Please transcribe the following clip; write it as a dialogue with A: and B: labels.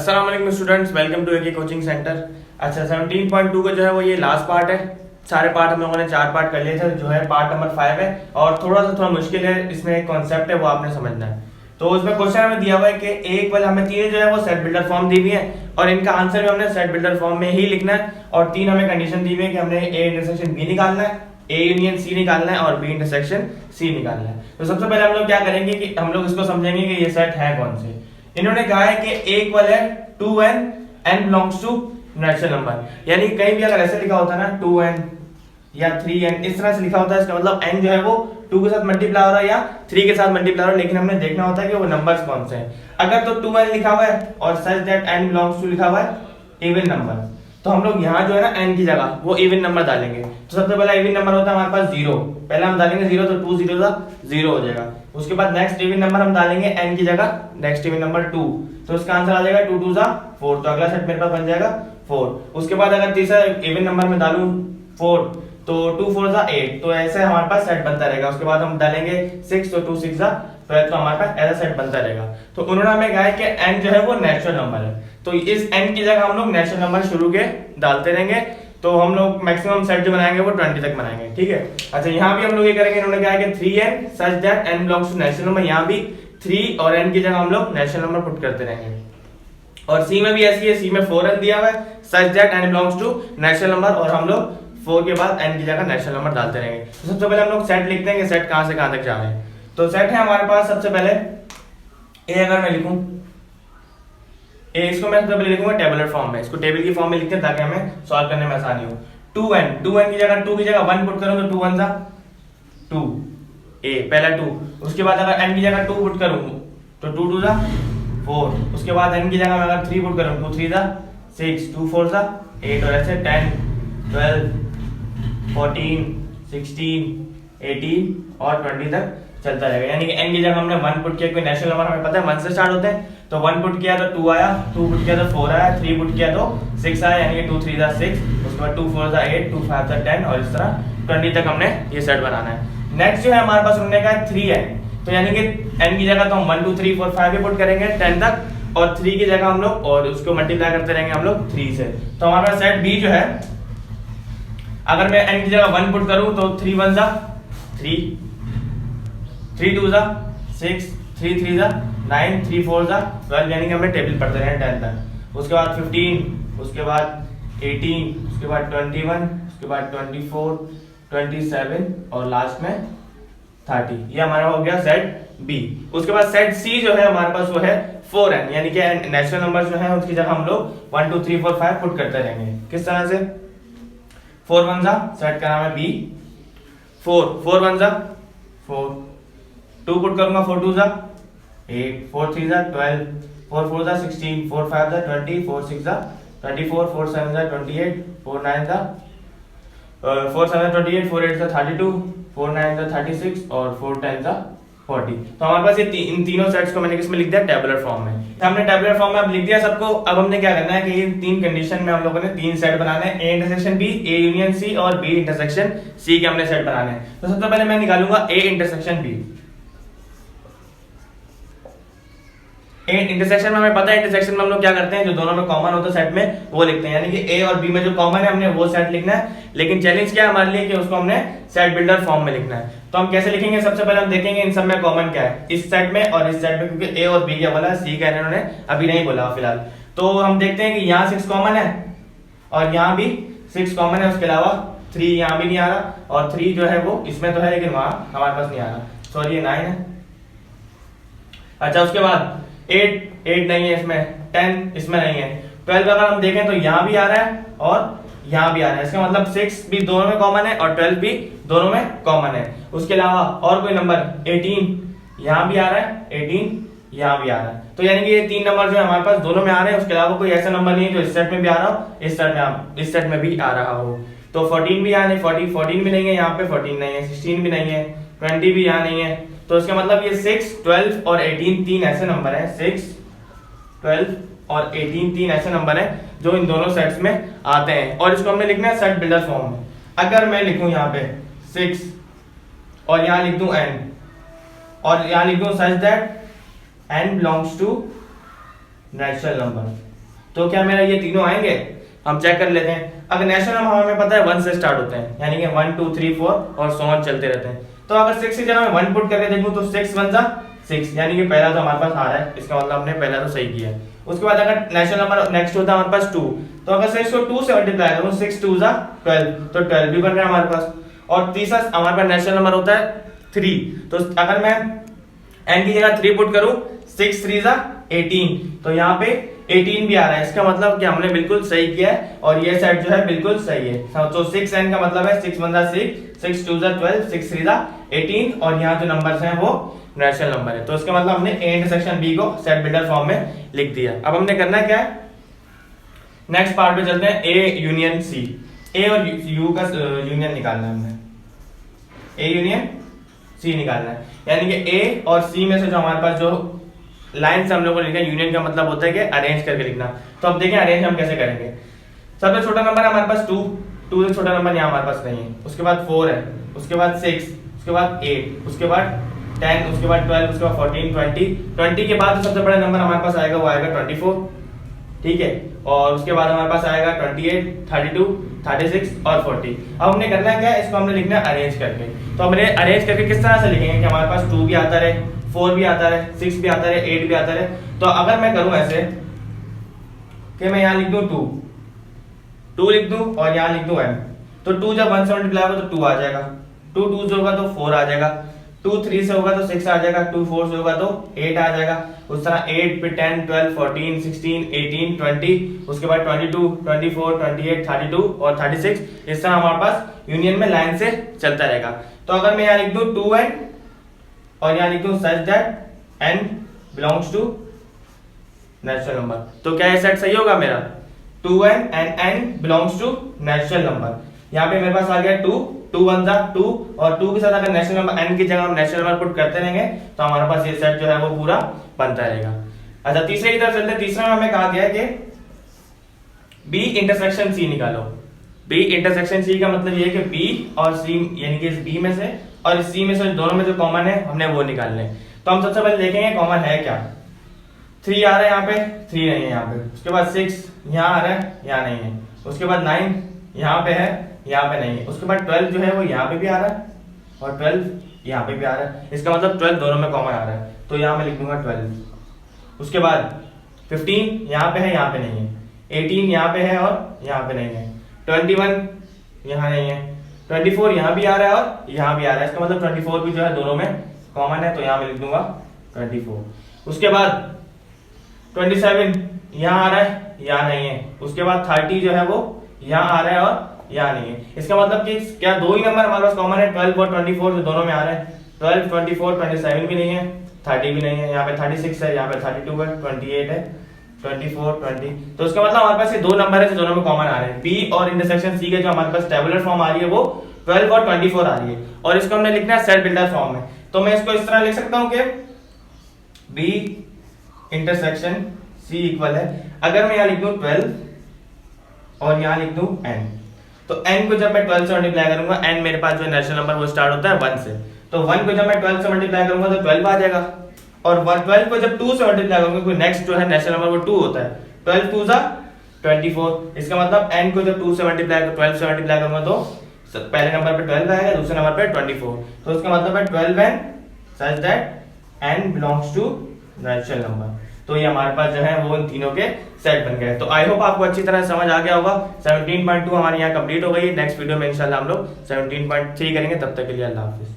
A: अस्सलाम वालेकुम students, welcome to AK coaching centre. अच्छा 17.2 का जो है वो ये लास्ट पार्ट है। सारे पार्ट हम लोगों ने 4 पार्ट कर लिए थे, जो है पार्ट नंबर 5 है और थोड़ा मुश्किल है। इसमें एक कॉन्सेप्ट है वो आपने समझना है। तो उसमें क्वेश्चन हमें दिया हुआ है कि एक वाले हमें तीन जो है वो सेट बिल्डर फॉर्म दी हुई है और इनका आंसर भी हमने सेट बिल्डर फॉर्म में ही लिखना है और तीन हमें कंडीशन दी हुई है कि हमने ए इंटरसेक्शन बी निकालना है, ए यूनियन सी निकालना है और बी इंटरसेक्शन सी निकालना है। तो सबसे पहले हम लोग क्या करेंगे कि हम लोग इसको समझेंगे कि ये सेट है कौन से। इन्होंने कहा है कि ए इक्वल है 2n, n belongs to natural number. यानी कहीं भी अगर ऐसे लिखा होता है ना 2n या 3n, इस तरह से लिखा होता है, इसका मतलब n जो है वो 2 के साथ मल्टीप्लाई हो रहा है या 3 के साथ मल्टीप्लाई हो रहा है, लेकिन हमने देखना होता है कि वो नंबर्स कौन से हैं। अगर तो 2n लिखा हुआ है और such that n belongs to लिखा हुआ है इवन नंबर, तो हम लोग यहाँ जो है ना n की जगह वो इवन नंबर डालेंगे। तो सबसे पहला इवन नंबर होता है हमारे पास 0, पहला हम डालेंगे 0 तो 2 0 0 हो जाएगा। उसके बाद नेक्स्ट इवन नंबर हम डालेंगे n की जगह, नेक्स्ट इवन नंबर 2, तो उसका आंसर आ जाएगा 2 2 4, तो अगला सेट मेरे पास बन जाएगा 4। उसके बाद अगर तीसरा इवन नंबर में डालूं 4 तो 2 4 8, तो ऐसे हमारे पास सेट बनता रहेगा। उसके बाद हम डालेंगे 6 तो 2 6 12, तो हमारे पास ऐसा सेट बनता रहेगा। तो उन्होंने हमें कहा है कि n जो है वो नेचुरल नंबर है, तो इस n की जगह हम लोग नेचुरल नंबर शुरू के डालते रहेंगे। तो हम लोग मैक्सिमम सेट जो बनाएंगे वो 20 तक बनाएंगे, ठीक है। अच्छा यहाँ भी हम लोग ये करेंगे, इन्होंने कहा है कि 3n such that n belongs to natural number, यहाँ भी 3 और n की जगह हम लोग नेचुरल नंबर पुट करते रहेंगे। और c में भी ऐसी है, c में 4n दिया हुआ है such that n belongs to natural number, और हम लोग 4 के बाद n की जगह नेचुरल नंबर डालते रहेंगे। तो सबसे पहले हम लोग सेट लिखते हैं कि सेट कहां से कहां तक जा रहे हैं। तो सेट है हमारे पास सबसे पहले ए, अगर मैं लिखूं ए, इसको मैं सबसे पहले लिखूंगा टेबुलर फॉर्म में, इसको टेबल की फॉर्म में लिखते हैं ताकि हमें सॉल्व करने में आसानी हो। 2n की जगह 2 की जगह 1 पुट करूं तो 2 1 2 ए, पहला 2। उसके बाद अगर n की जगह 2 पुट करूं तो 2 2 4। उसके बाद n की जगह मैं अगर 3 पुट करूं 2 3 6, 2 4 8, और ऐसे 10 12 14 16 18 और 20 तक चलता रहेगा। यानी कि n की जगह हमने 1 पुट किया, क्योंकि नेचुरल नंबर हमें पता है 1 से स्टार्ट होते हैं, तो 1 पुट किया तो 2 आया, 2 पुट किया तो 4 आया, 3 पुट किया तो 6 आया, यानी कि 2 3 6। उसके बाद 2 4 8, 2 5 10, और इस तरह 20 तक हमने ये सेट बनाना है। नेक्स्ट जो है हमारे पास उन्होंने कहा 3n, तो यानी कि n की जगह तो हम 1 2 3 4 5 भी पुट करेंगे 10 तक, और 3 की जगह हम लोग और उसको मल्टीप्लाई करते रहेंगे हम लोग 3 से। तो हमारे पास सेट b जो है, अगर मैं n की जगह 1 पुट करूं तो 3 1 3, 3 2 6, 3 3 9, 3 4 12, यानी कि हमने टेबल पढ़ते रहे 10 तक। उसके बाद 15, उसके बाद 18, उसके बाद 21, उसके बाद 24 27 और लास्ट में 30। ये हमारा हो गया सेट बी। उसके बाद सेट सी जो है हमारे पास वो है 4n, यानी कि नेचुरल नंबर जो है उसकी जगह हम लोग 1 2 3 4 5 पुट करते रहेंगे। किस तरह से 4 1 सेट का नाम है बी, 4 1 4, 2 पुट करूंगा 4 2 8, 4 3 12, 4 4 16, 4 5 20, 4 6 24, 4 7 28, 4 9 4 7 28, 4 8 32, 4 9 36 और 4 10 40। तो हमारे पास ये इन तीनों सेट्स को मैंने किसमें लिख दिया, टेबुलर फॉर्म में। हमने टेबुलर फॉर्म में अब लिख दिया सबको। अब हमने क्या करना है कि ये तीन कंडीशन में हम लोगों ने तीन सेट बनाने हैं, A intersection B, A union C और बी इंटरसेक्शन सी के हमने सेट बनाने हैं। तो सबसे पहले मैं निकालूंगा ए इंटरसेक्शन बी। इंटरसेक्शन में हमें पता है, इंटरसेक्शन में हम लोग क्या करते हैं, जो दोनों में कॉमन होता है सेट में वो लिखते हैं, यानी कि ए और बी में जो कॉमन है हमने वो सेट लिखना है। लेकिन चैलेंज क्या है हमारे लिए कि उसको हमने सेट बिल्डर फॉर्म में लिखना है। तो हम कैसे लिखेंगे, सबसे पहले हम देखेंगे इन सब में कॉमन क्या है, इस सेट में और इस सेट में, क्योंकि ए और बी क्या बोला, सी का इन्होंने अभी नहीं बोला फिलहाल। तो हम देखते हैं कि यहाँ 6 कॉमन है और यहाँ भी 6 कॉमन है, उसके अलावा 3 यहाँ भी नहीं आ रहा, और 3 जो है वो इसमें तो है लेकिन वहां हमारे पास नहीं आ रहा, सॉरी ये 9 है। अच्छा उसके बाद 8 नहीं है इसमें, 10 इसमें नहीं है, 12 अगर हम देखें तो यहाँ भी आ रहा है और यहाँ भी आ रहा है, इसका मतलब 6 भी दोनों में कॉमन है और 12 भी दोनों में कॉमन है। उसके अलावा और कोई नंबर 18 यहाँ भी आ रहा है, 18 यहाँ भी आ रहा है। तो यानी कि ये तीन नंबर जो है हमारे पास दोनों में आ रहे हैं, उसके अलावा कोई ऐसा नंबर नहीं है जो इस सेट में भी आ रहा हो, इस सेट में भी आ रहा हो। तो 14 भी यहाँ नहीं, 14 भी नहीं है, यहाँ पे 14 नहीं है, 16 भी नहीं है, 20 भी यहाँ नहीं है। तो इसका मतलब ये 6 12 और 18 तीन ऐसे नंबर हैं, 6 12 और 18 तीन ऐसे नंबर हैं जो इन दोनों सेट्स में आते हैं, और इसको हमने लिखना है सेट बिल्डर फॉर्म में। अगर मैं लिखूं यहाँ पे 6 और यहाँ लिख दूं n और यहाँ लिख दूं such that n belongs to natural number, तो क्या मेरा ये तीनों आएंगे? हम चेक कर लेते हैं। अगर नेचुरल नंबर हमें पता है 1 से स्टार्ट होते हैं, यानी कि 1 2 3 4 और सो ऑन चलते रहते हैं। तो अगर 6 की जगह मैं 1 पुट करके देखूं तो 6 1 जा 6, यानी कि पहला तो हमारे पास आ रहा है, इसका मतलब हमने पहला तो सही किया है। उसके बाद अगर नेचुरल नंबर नेक्स्ट होता है हमारे पास 2, तो अगर 6 को 2 से मल्टीप्लाई करूं 6 2 जा 12, तो 12 भी बन रहा है हमारे पास। और तीसरा हमारे पास नेचुरल नंबर होता है 3, तो अगर मैं n की जगह 3 पुट करूं 6 3 जा 18, तो यहाँ पे 18 भी आ रहा है। इसका मतलब कि हमने बिल्कुल सही किया है और ये सेट जो है बिल्कुल सही है। तो 6n का मतलब है 6 1 जा 6, 6 2 जा 12, 6 3 जा 18 और यहाँ जो नंबर्स हैं वो नेचुरल नंबर है। तो इसका मतलब हमने a इंटरसेक्शन b को सेट बिल्डर फॉर्म में लिख दिया। अब हमने करना क्या है, नेक्स्ट पार्ट पे चलते हैं, a यूनियन c। a और u का यूनियन निकालना है हमने, a यूनियन c निकालना है, यानी कि a और c में से जो हमारे पास जो लाइन से हम लोग को लिखना है, यूनियन का मतलब होता है कि अरेंज करके लिखना। तो अब देखें अरेंज हम कैसे करेंगे। सबसे छोटा नंबर है हमारे पास 2, 2 से छोटा नंबर यहाँ हमारे पास नहीं है। उसके बाद 4 है, उसके बाद 6, उसके बाद 8, उसके बाद 10, उसके बाद 12, उसके बाद 14 20, 20 के बाद जो सबसे बड़ा नंबर हमारे पास आएगा वो आएगा 24, ठीक है। और उसके बाद हमारे पास आएगा 28, 32, 36 और 40। अब हमने करना है क्या है, इसको हमने लिखना है अरेंज करके। तो हमने अरेंज करके किस तरह से लिखेंगे कि हमारे पास 2 भी आता रहे, 4 भी आता रहे, 6 भी आता रहे, 8 भी आता रहे। तो अगर मैं करूं ऐसे कि मैं यहाँ लिख दूं 2 लिख दूं और यहाँ लिख दूं m, तो 2 जब 1 से मल्टीप्लाई होगा तो 2 आ जाएगा, 2 2 से होगा तो 4 आ जाएगा, 2 3 से होगा तो 6 आ जाएगा, 2 4 से होगा तो 8 आ जाएगा। उस तरह 8 पे 10 12 14 16 18 20, उसके बाद 22 24 28 32 और 36, इस तरह हमारे पास यूनियन में लाइन से चलता रहेगा। तो अगर मैं यहाँ लिख दूं 2n और यहाँ लिख दूं such that n belongs to natural number, तो क्या ये सेट सही होगा मेरा? 2n and n belongs to natural number. यहाँ पे मेरे पास आ गया 2, 2 1 जा 2 और 2 के साथ अगर नेचुरल नंबर n की जगह हम नेचुरल नंबर पुट करते रहेंगे तो हमारे पास ये सेट जो है वो पूरा बनता रहेगा। अच्छा तीसरे की तरफ चलते हैं। तीसरा में हमें कहा गया है कि b इंटरसेक्शन c निकालो। b इंटरसेक्शन c का मतलब ये है कि b और c, यानी कि इस b में से और इस c में से दोनों में जो कॉमन है हमने वो निकालने। तो हम सबसे पहले देखेंगे कॉमन है क्या। 3 आ रहा है यहाँ पे, 3 नहीं है यहाँ पे। उसके बाद 6 यहाँ आ रहा है, यहाँ नहीं है। उसके बाद 9 यहाँ पे है, यहाँ पे नहीं है। उसके बाद 12 जो है वो यहाँ पे भी आ रहा है और 12 यहाँ पे भी आ रहा है। इसका मतलब 12 दोनों में कॉमन आ रहा है, तो यहाँ मैं लिख दूंगा 12। उसके बाद 15 यहाँ पे है, यहाँ पे नहीं है। 18 यहाँ पे है और यहाँ पे नहीं है। 21 यहाँ नहीं है। 24 यहाँ भी आ रहा है और यहाँ भी आ रहा है। इसका मतलब 24 भी जो है दोनों में कॉमन है, तो यहाँ मैं लिख दूंगा 24। उसके बाद 27 यहाँ आ रहा है, यहाँ नहीं है। उसके बाद 30 जो है वो यहाँ आ रहा है और यहाँ नहीं है। इसका मतलब कि क्या दो ही नंबर हमारे पास कॉमन है, 12 और 24 जो दोनों में आ रहे हैं। 12 24 27 भी नहीं है, 30 भी नहीं है। यहाँ पे 36 है, यहाँ पे 32 है, 28 है, 24 20। तो इसका मतलब हमारे पास ये दो नंबर है जो दोनों में कॉमन आ रहे हैं। बी और इंटरसेक्शन सी के जो हमारे पास टेबुलर फॉर्म आ रही है वो 12 और 24 आ रही है और इसको हमने लिखना है सेट बिल्डर फॉर्म में। तो मैं इसको इस तरह लिख सकता हूँ कि बी इंटरसेक्शन सी इक्वल है, अगर मैं यहाँ लिख दूं 12 और यहाँ लिख दूं n, तो n को जब मैं 12 से मल्टीप्लाई करूंगा, n मेरे पास जो नेचुरल नंबर वो स्टार्ट होता है 1 से, तो 1 को जब मैं 12 से मल्टीप्लाई करूंगा तो 12 आ जाएगा। और 12 को जब 2 से मल्टीप्लाई करूंगा, क्योंकि नेक्स्ट जो है नेचुरल नंबर वो 2 होता है। 12 2 जा 24। इसका मतलब n को जब 2 से मल्टीप्लाई 12 से मल्टीप्लाई करूंगा तो पहले नंबर पे 12 आएगा, दूसरे नंबर पे 24। तो इसका मतलब है 12n such that n belongs to natural number. तो ये हमारे पास जो है वो इन तीनों के सेट बन गए। तो आई होप आपको अच्छी तरह समझ आ गया होगा। 17.2 हमारे यहाँ कंप्लीट हो गई। नेक्स्ट वीडियो में इंशाल्लाह हम लोग 17.3 करेंगे। तब तक के लिए अल्लाह हाफिज।